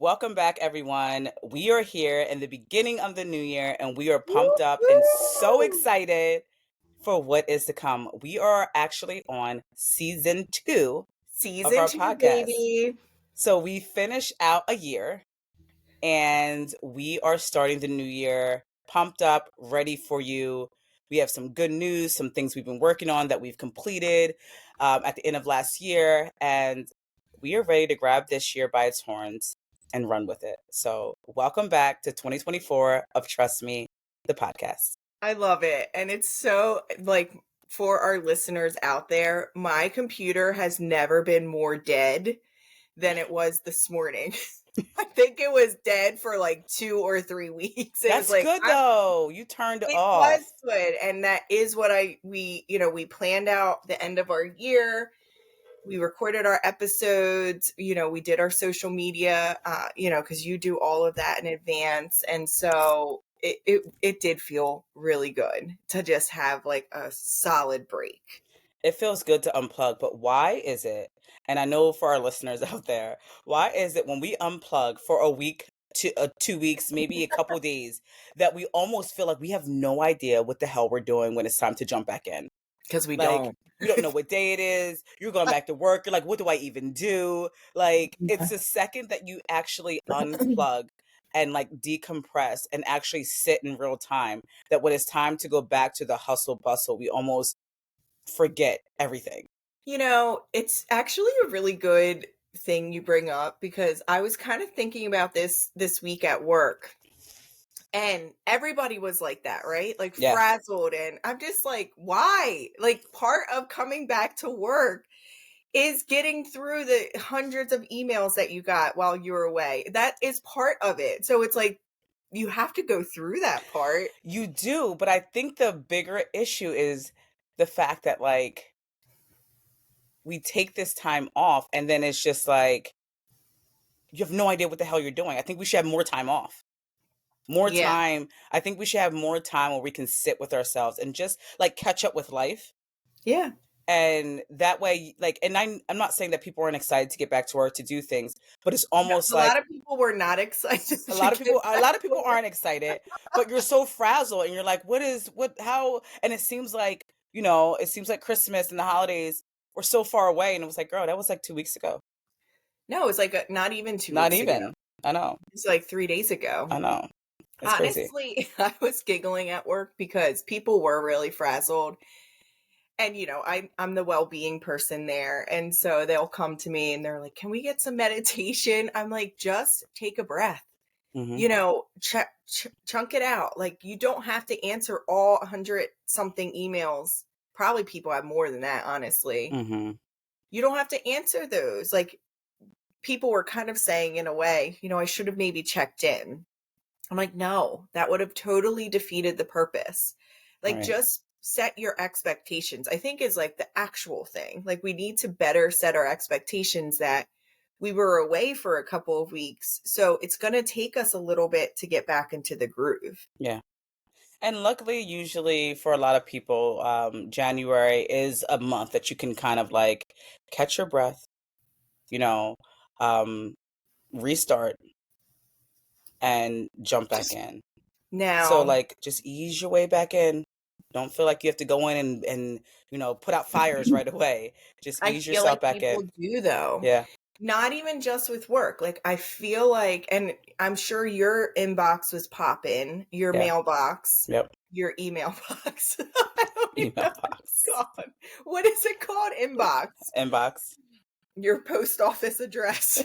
welcome back, everyone. We are here in the beginning of the new year, and we are pumped up and so Woo-hoo! excited for what is to come. We are actually on season 2 of Season our 2, podcast. baby. So we finish out a year, and we are starting the new year pumped up, ready for you. We have some good news, some things we've been working on that we've completed at the end of last year, and we are ready to grab this year by its horns and run with it. So, welcome back to 2024 of Trust Me, the podcast. I love it. And it's so, like, for our listeners out there, my computer has never been more dead than it was this morning. I think it was dead for like 2 or 3 weeks. It was That's like, good though. You turned it was off. good. And that is what we planned out the end of our year. We recorded our episodes, we did our social media, because you do all of that in advance. And so it did feel really good to just have like a solid break. It feels good to unplug, but why is it? And I know for our listeners out there, why is it when we unplug for a week to 2 weeks, maybe a couple days, that we almost feel like we have no idea what the hell we're doing when it's time to jump back in? Because we Like, don't. you don't know what day it is. You're going back to work. You're like, what do I even do? Like, it's the second that you actually unplug and like decompress and actually sit in real time that when it's time to go back to the hustle bustle, we almost forget everything. It's actually a really good thing you bring up because I was kind of thinking about this week at work. And everybody was like that, right? Like Yeah. frazzled. And I'm just like, why? Like, part of coming back to work is getting through the hundreds of emails that you got while you were away. That is part of it. So it's like, you have to go through that part. You do, but I think the bigger issue is the fact that like we take this time off and then it's just like you have no idea what the hell you're doing. I think we should have more time off. More Yeah. time. I think we should have more time where we can sit with ourselves and just like catch up with life. Yeah. And that way, like, and I'm not saying that people aren't excited to get back to work to do things, but it's No, almost a lot like of people were not excited a to lot of get people a back lot of to people work. aren't excited, but you're so frazzled and you're like, how, and it seems like, it seems like Christmas and the holidays were so far away, and it was like, girl, that was like 2 weeks ago. No, it's like not even 2 Not weeks ago. even. I know. It's like 3 days ago. I know. It's crazy. Honestly, I was giggling at work because people were really frazzled. And I'm the well-being person there, and so they'll come to me and they're like, "Can we get some meditation?" I'm like, "Just take a breath. Hmm. Chunk it out. Like, you don't have to answer all 100 something emails. Probably people have more than that, honestly. Hmm. You don't have to answer those. Like, people were kind of saying in a way, I should have maybe checked in. I'm like, no, that would have totally defeated the purpose. Like, Right. just set your expectations, I think, is like the actual thing. Like, we need to better set our expectations that we were away for a couple of weeks. So it's going to take us a little bit to get back into the groove. Yeah. And luckily, usually for a lot of people, January is a month that you can kind of like catch your breath, you know, um, restart and jump back Just in. So now, like just ease your way back in. Don't feel like you have to go in and put out fires right away. Just I ease feel like yourself back people in. do though. Yeah. Not even just with work. Like, I feel like, and I'm sure your inbox was popping, your Yeah. mailbox, Yep. your email box. I don't even Email know what it's box. called. What is it called? Inbox. Inbox. Your post office address.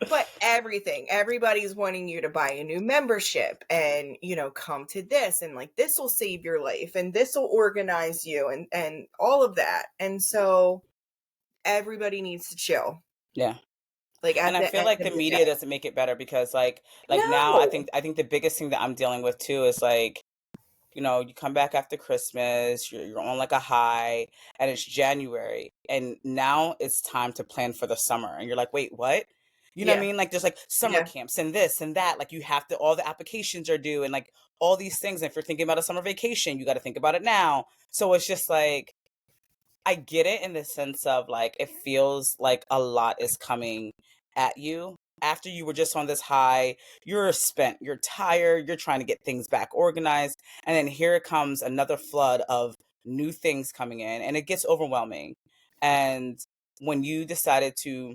But everything, everybody's wanting you to buy a new membership and, come to this, and like, this will save your life and this will organize you and all of that. And so everybody needs to chill. Yeah. Like, And at I the feel end like of the the media day. doesn't make it better because like now I No. think I think the biggest thing that I'm dealing with too is like, you come back after Christmas, you're on like a high, and it's January, and now it's time to plan for the summer, and you're like, wait, what? You know what I Yeah. mean? Like there's like summer Yeah. camps and this and that. Like you have to, all the applications are due, and like all these things. And if you're thinking about a summer vacation, you got to think about it now. So it's just like I get it in the sense of like it feels like a lot is coming at you, after you were just on this high, you're spent, you're tired, you're trying to get things back organized, and then here comes another flood of new things coming in, and it gets overwhelming. And when you decided to,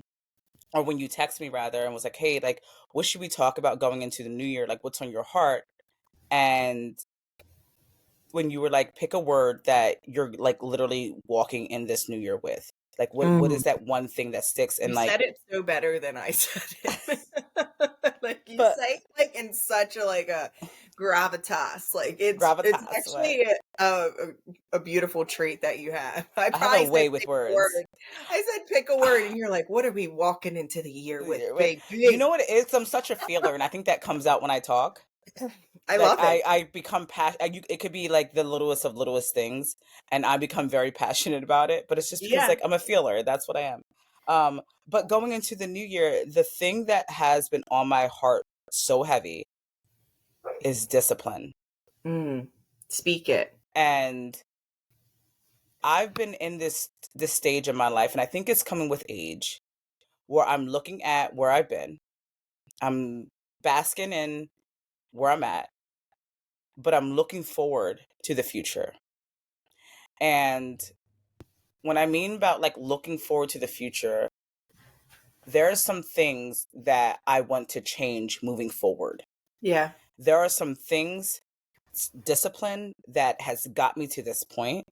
or when you text me rather, and was like, hey, like, what should we talk about going into the new year? Like, what's on your heart? And when you were like, pick a word that you're like literally walking in this new year with. Like, what Mm. is that one thing that sticks? You And like, said it so better than I said it. Like you but say it like in such a like a gravitas. Like it's gravitas, what? actually a beautiful trait that you have. I I have a probably said way with pick a word. words. I said pick a word and you're like, what are we walking into the year with, Yeah, you know baby? what it is? I'm such a feeler, and I think that comes out when I talk. I Like love it. I become it could be like the littlest of littlest things, and I become very passionate about it. But it's just because Yeah. like I'm a feeler. That's what I am. But going into the new year, the thing that has been on my heart so heavy is discipline. Mm. Speak it. And I've been in this stage of my life, and I think it's coming with age, where I'm looking at where I've been. I'm basking in where I'm at, but I'm looking forward to the future. And when I mean about like looking forward to the future, there are some things that I want to change moving forward. Yeah. There are some things, discipline that has got me to this point,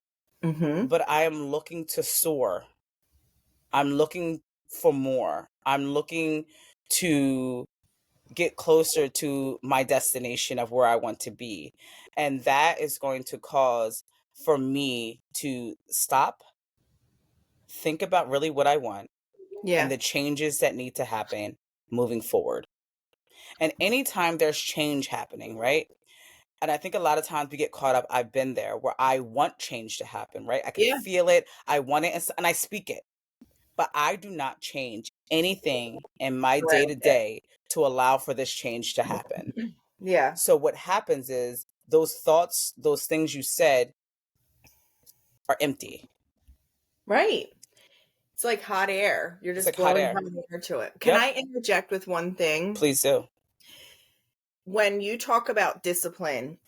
Mm-hmm. but I am looking to soar. I'm looking for more. I'm looking to get closer to my destination of where I want to be. And that is going to cause for me to stop, think about really what I want and Yeah. the changes that need to happen moving forward. And anytime there's change happening, right? And I think a lot of times we get caught up. I've been there where I want change to happen, right? I can Yeah. feel it. I want it and I speak it. But I do not change anything in my day to Right. day to allow for this change to happen. Yeah. So what happens is those thoughts, those things you said are empty. Right. It's like hot air. You're It's just like hot blowing air. hot air to it. Can Yep. I interject with one thing? Please do. When you talk about discipline,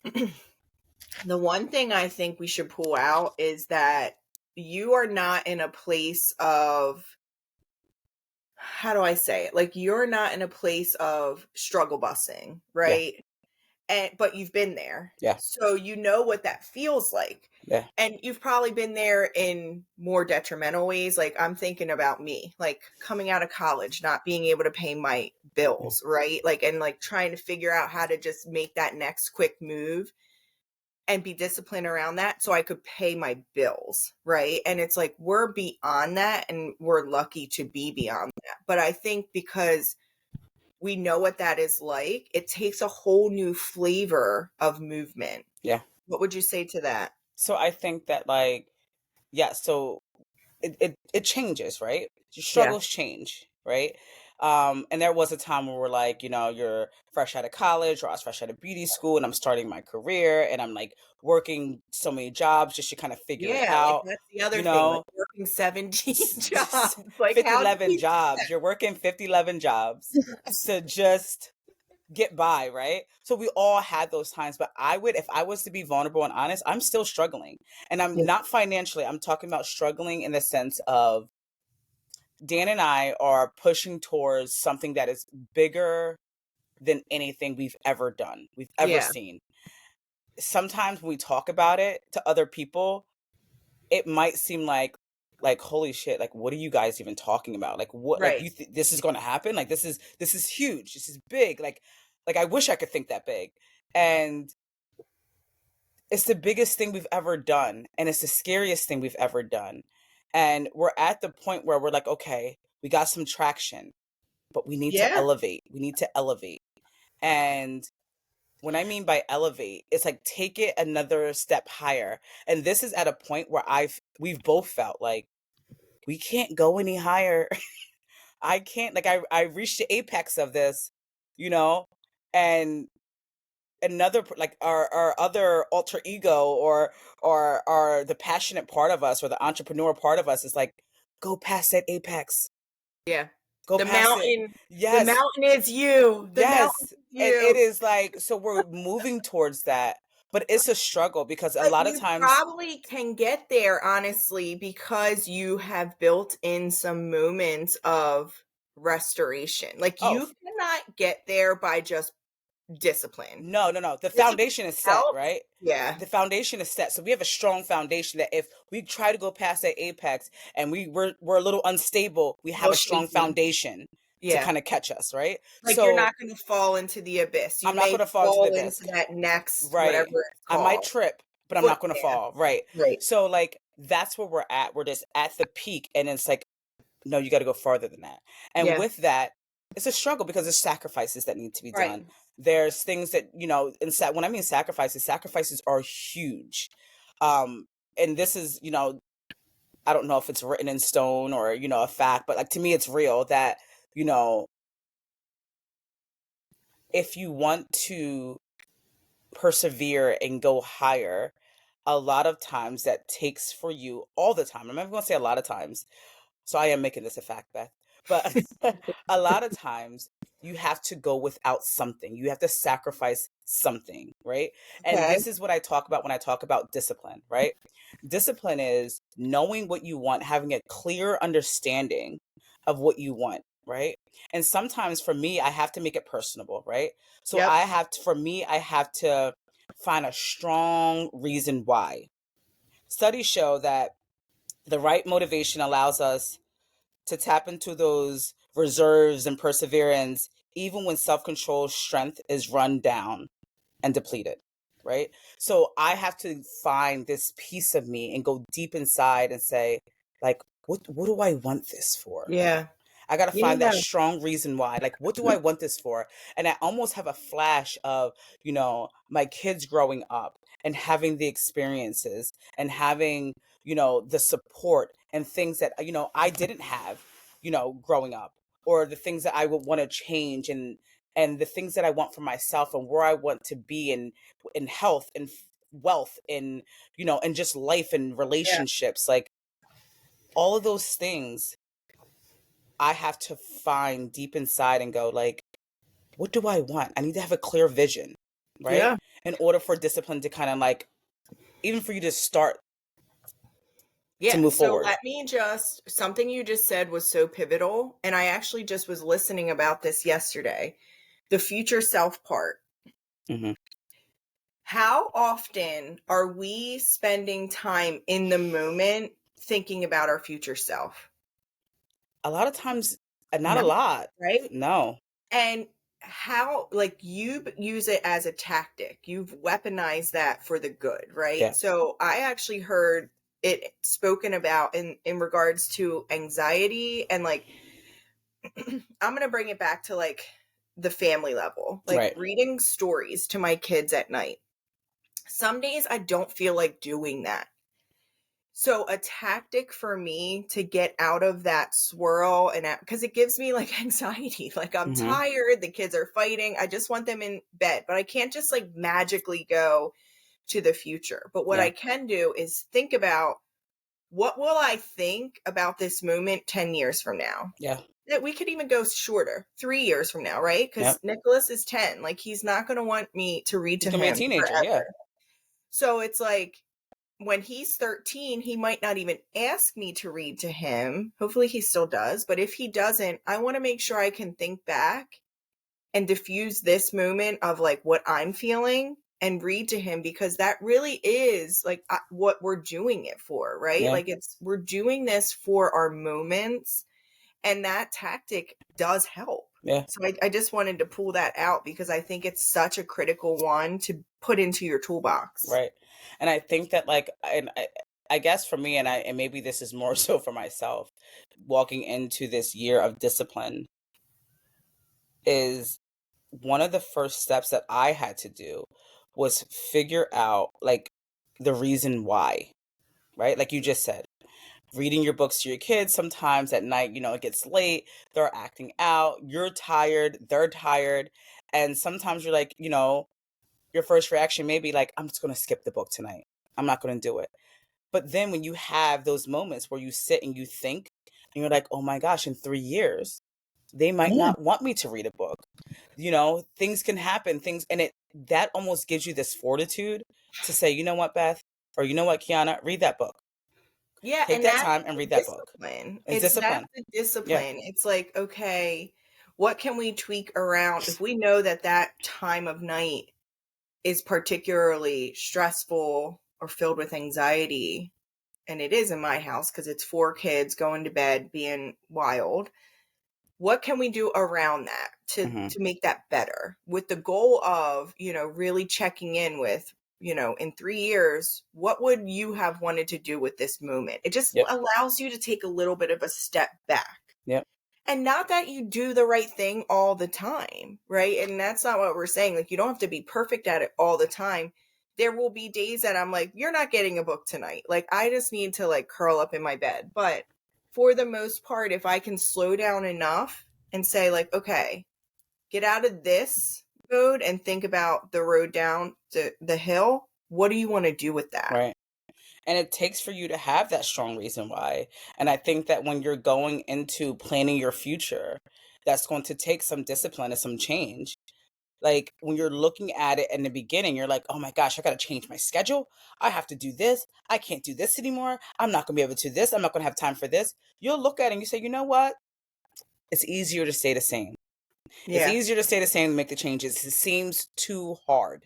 the one thing I think we should pull out is that you are not in a place of, how do I say it? Like you're not in a place of struggle busing, Yeah. right? And but you've been there. Yeah. So you know what that feels like. Yeah. And you've probably been there in more detrimental ways. Like I'm thinking about me, like coming out of college, not being able to pay my bills, right? Like and like trying to figure out how to just make that next quick move and be disciplined around that so I could pay my bills, right? And it's like we're beyond that and we're lucky to be beyond that. But I think because we know what that is like, it takes a whole new flavor of movement. Yeah. What would you say to that? So I think that like, yeah, so it changes, right? Your Yeah. struggles change, right? And there was a time where we're like, you're fresh out of college, or I was fresh out of beauty school, and I'm starting my career, and I'm like working so many jobs just to kind of figure it Yeah, like out, that's the you other thing, like know, working 17 just jobs. Like 50, how do 11 we do jobs. You're working 50, 11 jobs that? to just get by, right? So we all had those times, but if I was to be vulnerable and honest, I'm still struggling. And I'm Yeah. not financially, I'm talking about struggling in the sense of Dan and I are pushing towards something that is bigger than anything we've ever done, we've ever Yeah. seen. Sometimes when we talk about it to other people, it might seem like holy shit, like what are you guys even talking about? Like what, like Right. this is going to happen? Like this is huge. This is big. Like I wish I could think that big. And it's the biggest thing we've ever done, and it's the scariest thing we've ever done. And we're at the point where we're like, okay, we got some traction, but we need to Yeah. elevate. We need to elevate. And what I mean by elevate, it's like take it another step higher. And this is at a point where we've both felt like we can't go any higher. I can't, like I reached the apex of this, you know, and like our other alter ego or the passionate part of us or the entrepreneur part of us is like, go past that apex. Yeah. Go The past it. mountain, the Yes. mountain is you. The mountain Yes. is And it you. is like, so we're moving towards that, but it's a struggle because a But lot of you times, probably can get there, honestly, because you have built in some moments of restoration. Like, oh, you cannot get there by just discipline. no, no, no. The Discipline foundation is set, helps. right? Yeah. The foundation is set. So we have a strong foundation that if we try to go past that apex and we're a little unstable, we have Little a strong shaky. foundation to Yeah. kind of catch us, right? Like, you're So not gonna fall into the abyss. You I'm not may going to fall into the fall abyss. into that next whatever Right. it's I might called, trip, but I'm not going to footpath. fall. Right. Right. So like that's where we're at. We're just at the peak and it's like, no, you got to go farther than that. And Yeah. with that, it's a struggle because there's sacrifices that need to be Right. done. There's things that, when I mean sacrifices are huge. And this is, I don't know if it's written in stone or, a fact, but like to me, it's real that, you know, if you want to persevere and go higher, a lot of times that takes for you all the time. I'm not going to say a lot of times. So I am making this a fact, Beth. But a lot of times you have to go without something. You have to sacrifice something, right? And Okay. this is what I talk about when I talk about discipline, right? Discipline is knowing what you want, having a clear understanding of what you want, right? And sometimes for me, I have to make it personable, right? So Yep. for me, I have to find a strong reason why. Studies show that the right motivation allows us to tap into those reserves and perseverance, even when self control strength is run down and depleted, right? So I have to find this piece of me and go deep inside and say, like, what do I want this for? Yeah. I got to find Yeah. that strong reason why. Like, what do I want this for? And I almost have a flash of, my kids growing up and having the experiences and having, the support and things that, I didn't have, growing up, or the things that I would want to change and the things that I want for myself and where I want to be in health and wealth and, and just life and Yeah. relationships. Like all of those things I have to find deep inside and go like, what do I want? I need to have a clear vision, right? Yeah. In order for discipline to kind of like, even for you to start to Yeah. move So forward. something you just said was so pivotal. And I actually just was listening about this yesterday. The future self part. Hmm. How often are we spending time in the moment thinking about our future self? A lot of times, not No, a lot. right? No. And how, like, you use it as a tactic. You've weaponized that for the good, right? Yeah. So I actually heard it spoken about in regards to anxiety and like I'm going to bring it back to like the family level. Like Right. reading stories to my kids at night. Some days I don't feel like doing that. So a tactic for me to get out of that swirl and because it gives me like anxiety, like I'm Hmm. tired, the kids are fighting, I just want them in bed, but I can't just like magically go to the future. But what Yeah. I can do is think about what will I think about this moment 10 years from now? Yeah. That we could even go shorter, 3 years from now, right? Yep. Because Nicholas is 10. Like he's not going to want me to read He's to gonna be a him teenager. Yeah. forever. So it's like when he's 13, he might not even ask me to read to him. Hopefully he still does. But if he doesn't, I want to make sure I can think back and diffuse this moment of like what I'm feeling and read to him because that really is like what we're doing it for, right? Yeah. Like we're doing this for our moments and that tactic does help. Yeah. So I just wanted to pull that out because I think it's such a critical one to put into your toolbox. Right. And I think that like, and I guess for me, and maybe this is more so for myself, walking into this year of discipline is one of the first steps that I had to do was figure out like the reason why, right? Like you just said, reading your books to your kids sometimes at night, it gets late, they're acting out, you're tired, they're tired. And sometimes you're like, your first reaction may be like, I'm just going to skip the book tonight. I'm not going to do it. But then when you have those moments where you sit and you think, and you're like, oh my gosh, in 3 years, They might Yeah. not want me to read a book. You know, things can happen, and that almost gives you this fortitude to say, you know what, Beth, or you know what, Kiana, read that book. Yeah, Take and that that's time and the read that book. discipline. It's That's discipline. the Yeah. discipline. It's like, okay, what can we tweak around if we know that that time of night is particularly stressful or filled with anxiety, and it is in my house because it's 4 kids going to bed being wild. What can we do around that Hmm. to make that better with the goal of, really checking in with, in 3 years, what would you have wanted to do with this moment? It just Yep. allows you to take a little bit of a step back. Yep. And not that you do the right thing all the time, right? And that's not what we're saying. Like, you don't have to be perfect at it all the time. There will be days that I'm like, you're not getting a book tonight. Like, I just need to like curl up in my bed. But for the most part, if I can slow down enough and say, like, okay, get out of this mode and think about the road down the hill, what do you want to do with that? Right. And it takes for you to have that strong reason why. And I think that when you're going into planning your future, that's going to take some discipline and some change. Like when you're looking at it in the beginning, you're like, oh my gosh, I got to change my schedule. I have to do this. I can't do this anymore. I'm not going to be able to do this. I'm not going to have time for this. You'll look at it and you say, you know what? It's easier to stay the same. It's Yeah. easier to stay the same and make the changes. It seems too hard.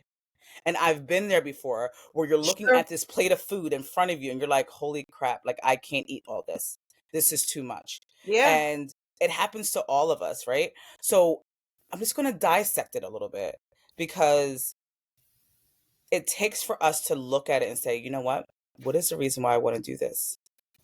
And I've been there before where you're looking Sure. at this plate of food in front of you and you're like, holy crap, like I can't eat all this. This is too much. Yeah. And it happens to all of us, right? So I'm just going to dissect it a little bit because it takes for us to look at it and say, you know what? What is the reason why I want to do this?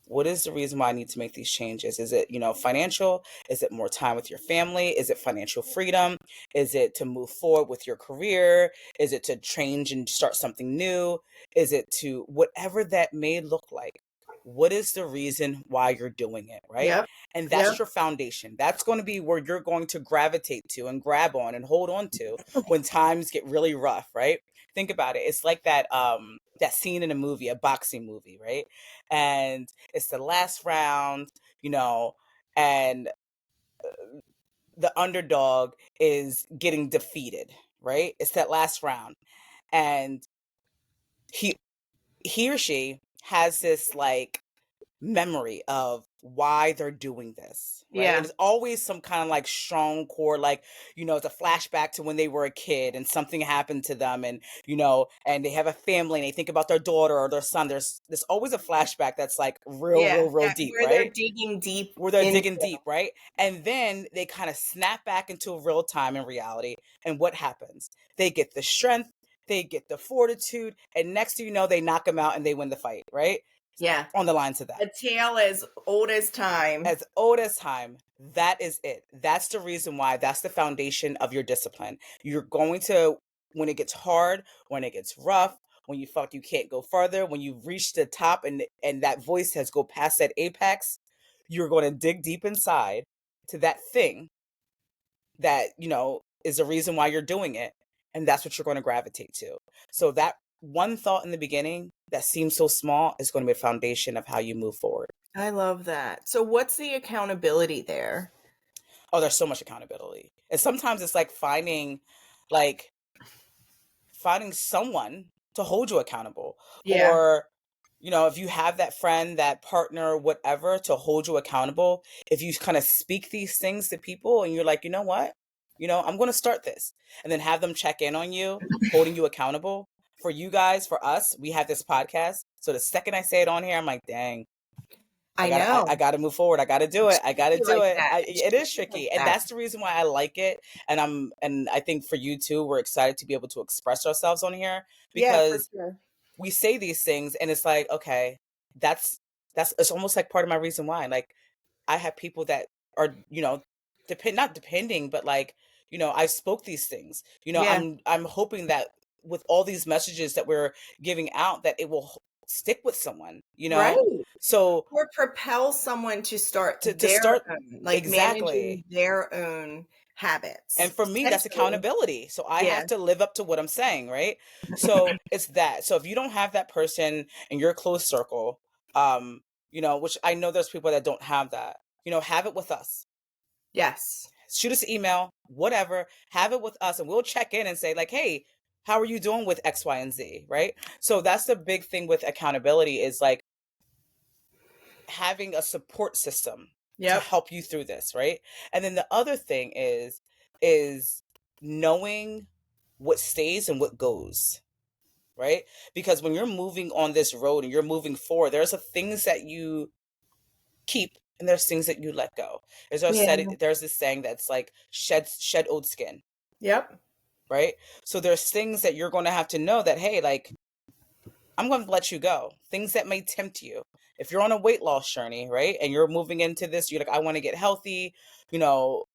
What is the reason why I need to make these changes? Is it, financial? Is it more time with your family? Is it financial freedom? Is it to move forward with your career? Is it to change and start something new? Is it to whatever that may look like? What is the reason why you're doing it, right? Yep. And Yep. that's your foundation. That's going to be where you're going to gravitate to and grab on and hold on to when times get really rough, right? Think about it. It's like that scene in a movie, a boxing movie, right? And it's the last round, you know, and the underdog is getting defeated, right? It's that last round. And he he or she has this like memory of why they're doing this, right? And Yeah. it's always some kind of like strong core, like, it's a flashback to when they were a kid and something happened to them and, and they have a family and they think about their daughter or their son. There's always a flashback that's like real, Yeah. real, real Yeah. deep, Where they're right? digging deep Where they're into digging deep, right? And then they kind of snap back into real time and reality. And what happens? They get the strength, they get the fortitude, and next thing you know, they knock them out and they win the fight, right? Yeah. On the lines of that. A tale as old as time. As old as time, that is it. That's the reason why. That's the foundation of your discipline. You're going to, when it gets hard, when it gets rough, when you feel like you can't go further, when you've reached the top and that voice has go past that apex, you're going to dig deep inside to that thing that, is the reason why you're doing it. And that's what you're going to gravitate to. So that one thought in the beginning that seems so small is going to be a foundation of how you move forward. I love that. So what's the accountability there? Oh, there's so much accountability. And sometimes it's like finding someone to hold you accountable. Yeah. Or, if you have that friend, that partner, whatever, to hold you accountable, if you kind of speak these things to people and you're like, you know what? I'm going to start this. And then have them check in on you, holding you accountable. For you guys, for us, we have this podcast. So the second I say it on here, I'm like, dang, I I gotta, I know. gotta move forward. I gotta do It's it. I gotta tricky do like it. that. It's It is tricky like tricky, and that. that's the reason why I like it. And I think for you too, we're excited to be able to express ourselves on here Yeah, for because sure. we say these things, and it's like, okay, that's it's almost like part of my reason why. Like, I have people that are, not depending, but like, I spoke these things. Yeah. I'm hoping that with all these messages that we're giving out, that it will stick with someone. Right. So Or propel someone to start to their start own, like exactly. managing their own And habits. for me, that's Essentially. accountability. So I Yeah. have to live up to what I'm saying, right? So it's that. So if you don't have that person in your close circle, which I know there's people that don't have that, have it with us. Yes. shoot us an email, whatever, have it with us, and we'll check in and say, like, hey, how are you doing with X, Y, and Z, right? So that's the big thing with accountability is like having a support system to Yep. help you through this, right? And then the other thing is knowing what stays and what goes, right? Because when you're moving on this road and you're moving forward, there's a things that you keep and there's things that you let go. Yeah. There's this saying that's like shed old skin, Yep. right? So there's things that you're going to have to know that, hey, like, I'm going to let you go. Things that may tempt you. If you're on a weight loss journey, right, and you're moving into this, you're like, I want to get healthy, you know,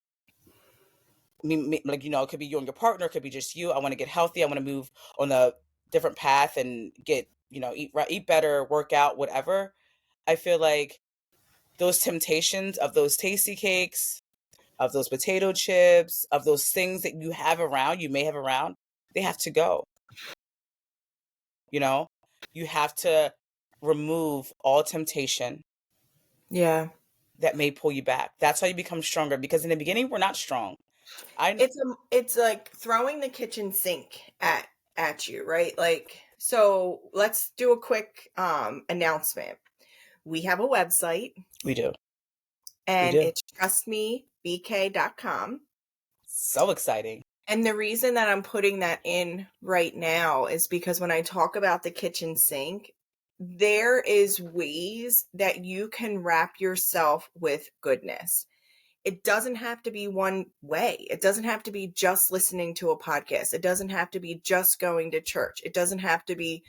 like, you know, it could be you and your partner, it could be just you. I want to get healthy. I want to move on a different path and get, you know, eat right, eat better, work out, whatever. I feel like those temptations of those tasty cakes, of those potato chips, of those things that you have around, you may have around, they have to go. You know, you have to remove all temptation Yeah. that may pull you back. That's how you become stronger because in the beginning, we're not strong. I, It's like throwing the kitchen sink at you, right? Like, so let's do a quick announcement. We have a website we do. We and do. it's trustmebk.com. So exciting. And the reason that I'm putting that in right now is because when I talk about the kitchen sink, there is ways that you can wrap yourself with goodness. It doesn't have to be one way. It doesn't have to be just listening to a podcast. It doesn't have to be just going to church. It doesn't have to be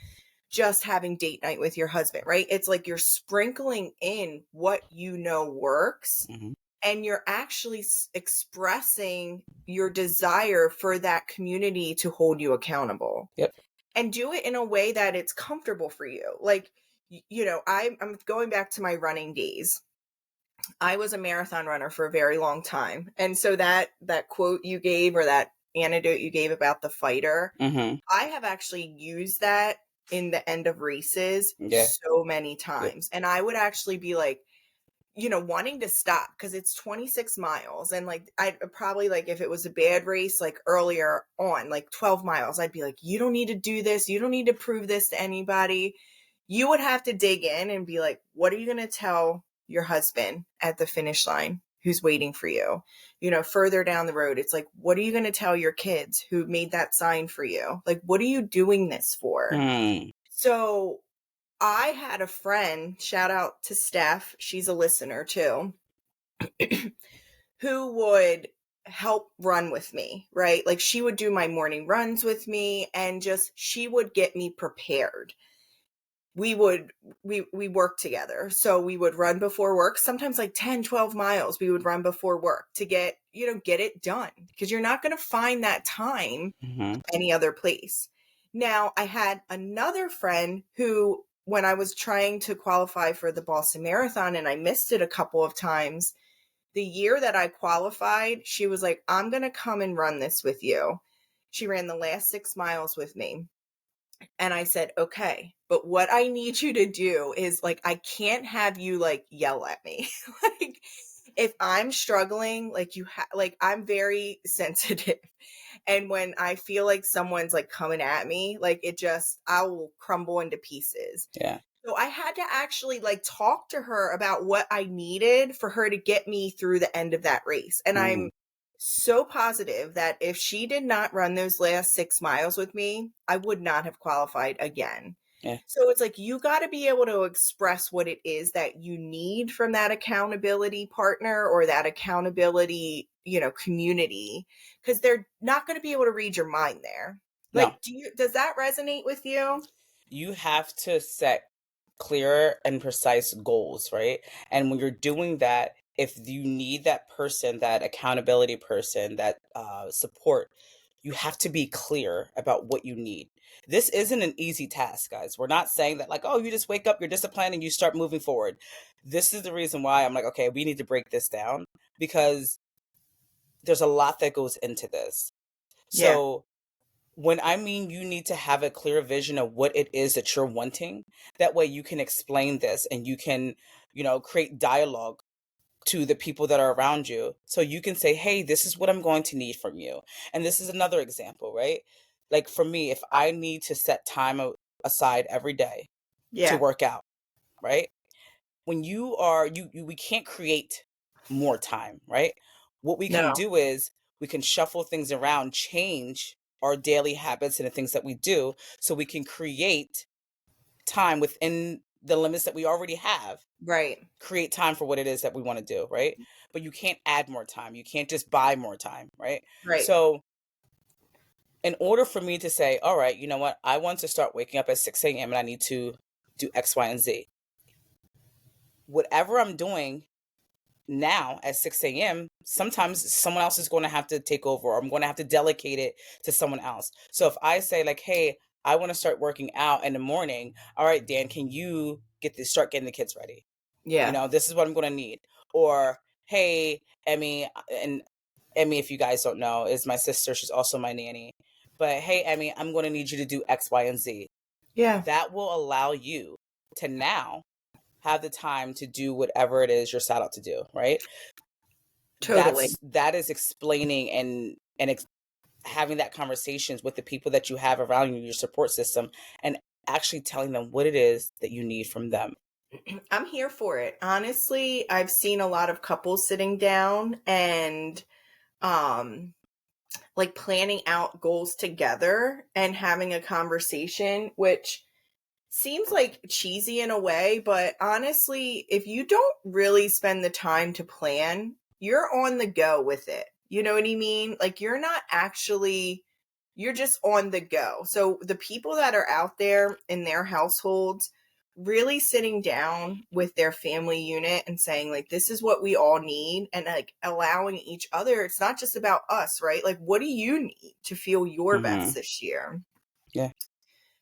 just having date night with your husband, right? It's like you're sprinkling in what you know works, Mhm. and you're actually expressing your desire for that community to hold you accountable. Yep. And do it in a way that it's comfortable for you. Like, you know, I'm going back to my running days. I was a marathon runner for a very long time. And so that quote you gave, or that anecdote you gave about the fighter, Mhm. I have actually used that in the end of races Yeah. so many Yep. times. And I would actually be like, you know, wanting to stop because it's 26 miles. And like, I probably, like, if it was a bad race, like earlier on, like 12 miles, I'd be like, you don't need to do this. You don't need to prove this to anybody. You would have to dig in and be like, what are you going to tell your husband at the finish line who's waiting for you? You know, further down the road, it's like, what are you going to tell your kids who made that sign for you? Like, what are you doing this for? Mm. So I had a friend, shout out to Steph, she's a listener too, who would help run with me, right? Like, she would do my morning runs with me, and just, she would get me prepared. We work together. So we would run before work, sometimes like 10, 12 miles we would run before work to get, you know, get it done, because you're not going to find that time Mhm. any other place. Now, I had another friend who, when I was trying to qualify for the Boston Marathon and I missed it a couple of times, the year that I qualified, she was like, I'm going to come and run this with you. She ran the last 6 miles with me. And I said, okay, but what I need you to do is, like, I can't have you like yell at me. Like, if I'm struggling, like, like, I'm very sensitive. And when I feel like someone's like coming at me, like, I will crumble into pieces. Yeah. So I had to actually like talk to her about what I needed for her to get me through the end of that race. And I'm Mm. so positive that if she did not run those last 6 miles with me, I would not have qualified again. Yeah. So it's like, you got to be able to express what it is that you need from that accountability partner or that accountability, you know, community, because they're not going to be able to read your mind there. No. Like, does that resonate with you? You have to set clear and precise goals, right? And when you're doing that, if you need that person, that accountability person, that support, you have to be clear about what you need. This isn't an easy task, guys. We're not saying that, like, oh, you just wake up, you're disciplined, and you start moving forward. This is the reason why I'm like, okay, we need to break this down because there's a lot that goes into this. Yeah. So when I mean you need to have a clear vision of what it is that you're wanting, that way you can explain this and you can, you know, create dialogue to the people that are around you. So you can say, hey, this is what I'm going to need from you. And this is another example, right? Like for me, if I need to set time aside every day to Yeah. work out, right? When you are, we can't create more time, right? What we can No. do is we can shuffle things around, change our daily habits and the things that we do so we can create time within the limits that we already have, Right. create time for what it is that we want to do, right? But you can't add more time. You can't just buy more time, right? Right. So, in order for me to say, all right, you know what, I want to start waking up at 6 a.m. and I need to do X, Y, and Z. Whatever I'm doing now at 6 a.m., sometimes someone else is going to have to take over, or I'm going to have to delegate it to someone else. So if I say, like, hey, I want to start working out in the morning, all right, Dan, can you start getting the kids ready? You Yeah. know, this is what I'm going to need. Or, hey, Emmy, and Emmy, if you guys don't know, is my sister. She's also my nanny. But hey, Emmy, I'm going to need you to do X, Y, and Z. Yeah. That will allow you to now have the time to do whatever it is you're set out to do, right? Totally. That is explaining and having that conversations with the people that you have around you, your support system, and actually telling them what it is that you need from them. I'm here for it. Honestly, I've seen a lot of couples sitting down and um like planning out goals together and having a conversation, which seems like cheesy in a way, but honestly, if you don't really spend the time to plan, you're on the go with it. You know what I mean? Like you're not actually, you're just on the go. So the people that are out there in their households really sitting down with their family unit and saying like this is what we all need, and like allowing each other, it's not just about us, right? Like what do you need to feel your Mm-hmm. best this year? Yeah.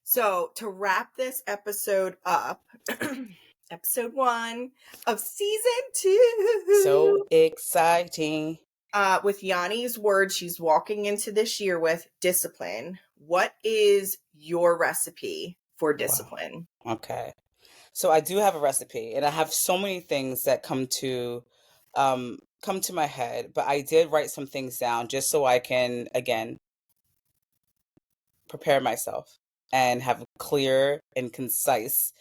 So, to wrap this episode up, episode 1 of season 2, So exciting. with Yanni's words, she's walking into this year with discipline. What is your recipe for Wow. discipline? Okay. So I do have a recipe, and I have so many things that come to my head, but I did write some things down just so I can again prepare myself and have a clear and concise,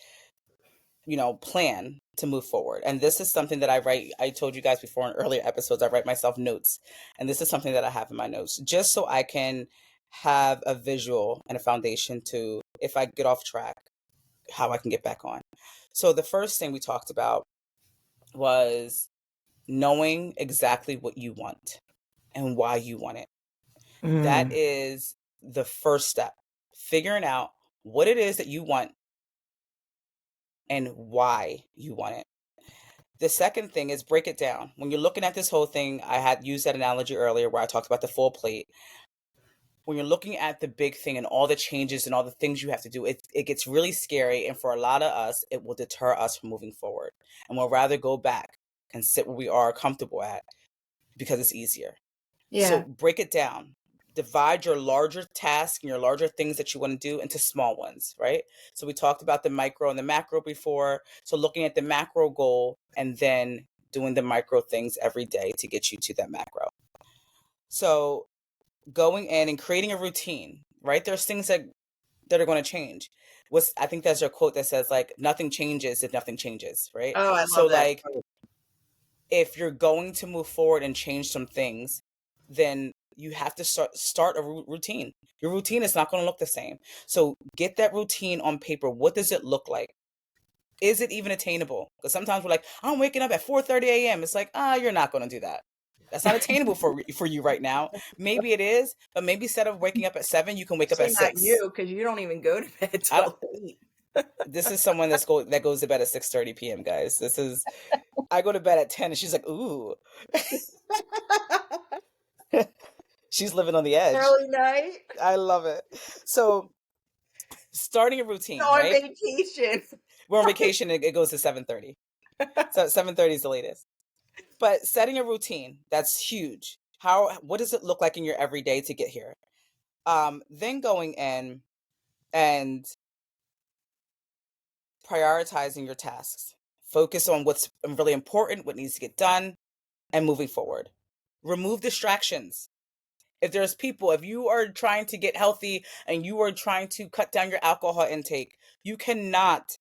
plan to move forward. And this is something that I write. I told you guys before in earlier episodes, I write myself notes. And this is something that I have in my notes just so I can have a visual and a foundation to, if I get off track, how I can get back on. So the first thing we talked about was knowing exactly what you want and why you want it. That Mm. is the first step. Figuring out what it is that you want and why you want it. The second thing is break it down. When you're looking at this whole thing, I had used that analogy earlier where I talked about the full plate. When you're looking at the big thing and all the changes and all the things you have to do, it gets really scary. And for a lot of us, it will deter us from moving forward. And we'll rather go back and sit where we are comfortable at because it's easier. So Yeah. break it down. Divide your larger tasks and your larger things that you want to do into small ones, right? So we talked about the micro and the macro before. So looking at the macro goal and then doing the micro things every day to get you to that macro. So going in and creating a routine, right? There's things that are going to change. I think there's a quote that says like nothing changes if nothing changes, right? Oh, I So love that. like if you're going to move forward and change some things, then you have to start a routine. Your routine is not going to look the same. So get that routine on paper. What does it look like? Is it even attainable? Because sometimes we're like, I'm waking up at 4:30 a.m. It's like, you're not going to do that. That's not attainable for you right now. Maybe it is, but maybe instead of waking up at 7, you can wake up Actually, at not 6. you, because you don't even go to bed I don't, till 8. this is someone that goes to bed at 6:30 p.m. Guys, I go to bed at 10, and she's like, ooh, she's living on the edge. Early night. I love it. So starting a routine, On right? vacation. We're on vacation. It goes to 7:30. So 7:30 is the latest. But setting a routine, that's huge. What does it look like in your everyday to get here? Then going in and prioritizing your tasks. Focus on what's really important, what needs to get done, and moving forward. Remove distractions. If there's people, if you are trying to get healthy and you are trying to cut down your alcohol intake, you cannot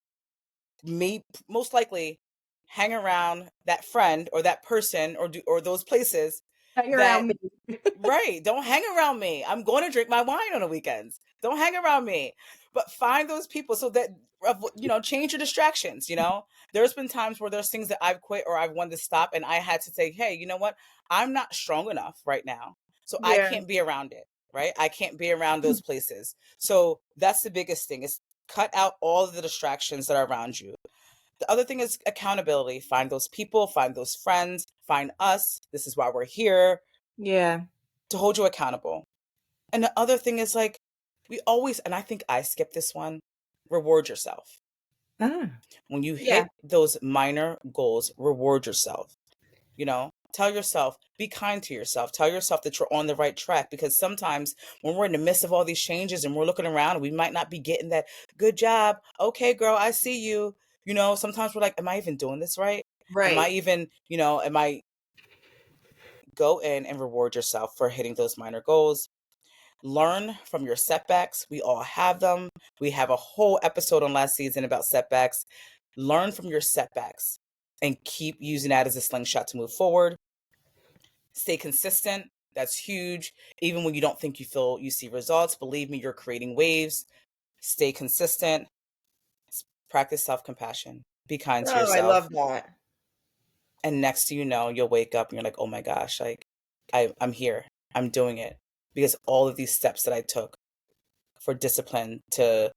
most likely hang around that friend or that person or those places Hang that around me. right. Don't hang around me. I'm going to drink my wine on the weekends. Don't hang around me. But find those people so that, change your distractions. There's been times where there's things that I've quit or I've wanted to stop and I had to say, hey, you know what? I'm not strong enough right now. So I Yeah. can't be around it. Right. I can't be around those places. So that's the biggest thing is cut out all of the distractions that are around you. The other thing is accountability. Find those people, find those friends, find us. This is why we're here Yeah. to hold you accountable. And the other thing is like, we always, and I think I skipped this one, reward yourself. Ah. When you Yeah. hit those minor goals, reward yourself. Tell yourself, be kind to yourself. Tell yourself that you're on the right track because sometimes when we're in the midst of all these changes and we're looking around, we might not be getting that good job. Okay, girl, I see you. Sometimes we're like, am I even doing this right? Am I Right. even, am I go in and reward yourself for hitting those minor goals? Learn from your setbacks. We all have them. We have a whole episode on last season about setbacks. Learn from your setbacks and keep using that as a slingshot to move forward. Stay consistent. That's huge. Even when you don't think you see results, believe me, you're creating waves. Stay consistent. Practice self-compassion. Be kind to Oh, I yourself. love that. And next thing you know, you'll wake up and you're like, oh my gosh, like I'm here. I'm doing it. Because all of these steps that I took for discipline to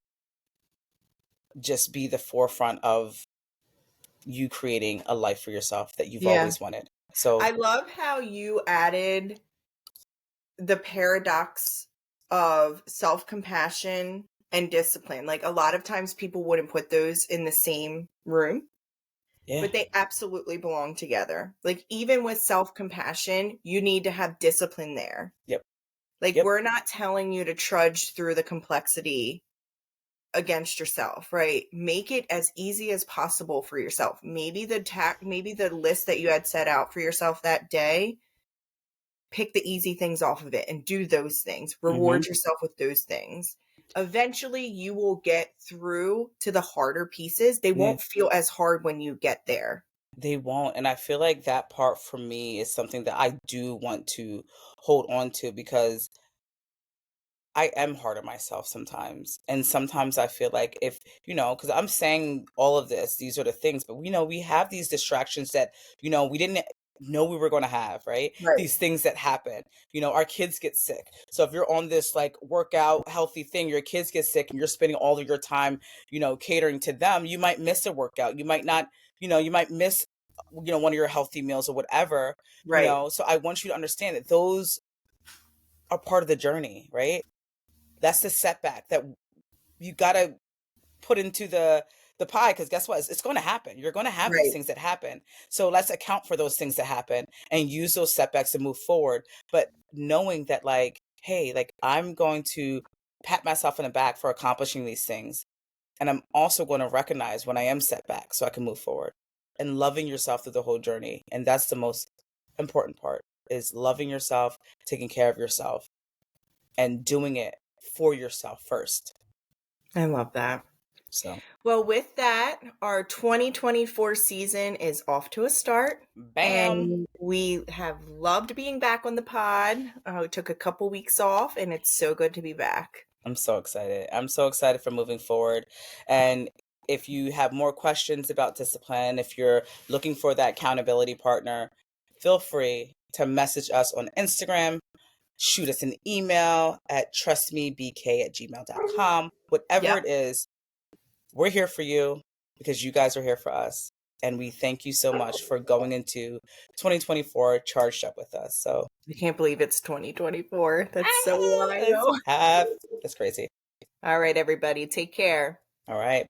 just be the forefront of you creating a life for yourself that you've Yeah. always wanted. So I love how you added the paradox of self-compassion and discipline. Like a lot of times people wouldn't put those in the same room, yeah, but they absolutely belong together. Like even with self-compassion, you need to have discipline there. yep, Like yep, we're not telling you to trudge through the complexity against yourself, right? Make it as easy as possible for yourself. Maybe the list that you had set out for yourself that day, pick the easy things off of it and do those things. hmm Reward yourself with those things. Eventually you will get through to the harder pieces. They yeah, won't feel as hard when you get there. they won't. And I feel like that part for me is something that I do want to hold on to because I am hard on myself sometimes. And sometimes I feel like because I'm saying all of this, these are the things, but we have these distractions that, we didn't know we were going to have, right? Right. These things that happen. Our kids get sick. So if you're on this like workout healthy thing, your kids get sick and you're spending all of your time, catering to them, you might miss a workout. You might not, you might miss, one of your healthy meals or whatever, Right. So I want you to understand that those are part of the journey, right? That's the setback that you got to put into the pie because guess what? It's going to happen. You're going to have these Right. things that happen. So let's account for those things that happen and use those setbacks to move forward. But knowing that like, hey, like I'm going to pat myself in the back for accomplishing these things. And I'm also going to recognize when I am set back so I can move forward and loving yourself through the whole journey. And that's the most important part is loving yourself, taking care of yourself and doing it for yourself first. I love that. So, Well, with that, our 2024 season is off to a start. bam. And we have loved being back on the pod. We took a couple weeks off, and it's so good to be back. I'm so excited. I'm so excited for moving forward. And if you have more questions about discipline, if you're looking for that accountability partner, feel free to message us on Instagram, shoot us an email at trustmebk@gmail.com. Whatever Yep. it is, we're here for you because you guys are here for us. And we thank you so much for going into 2024 charged up with us. So I can't believe it's 2024. That's so it's wild. half. That's crazy. All right, everybody, take care. All right.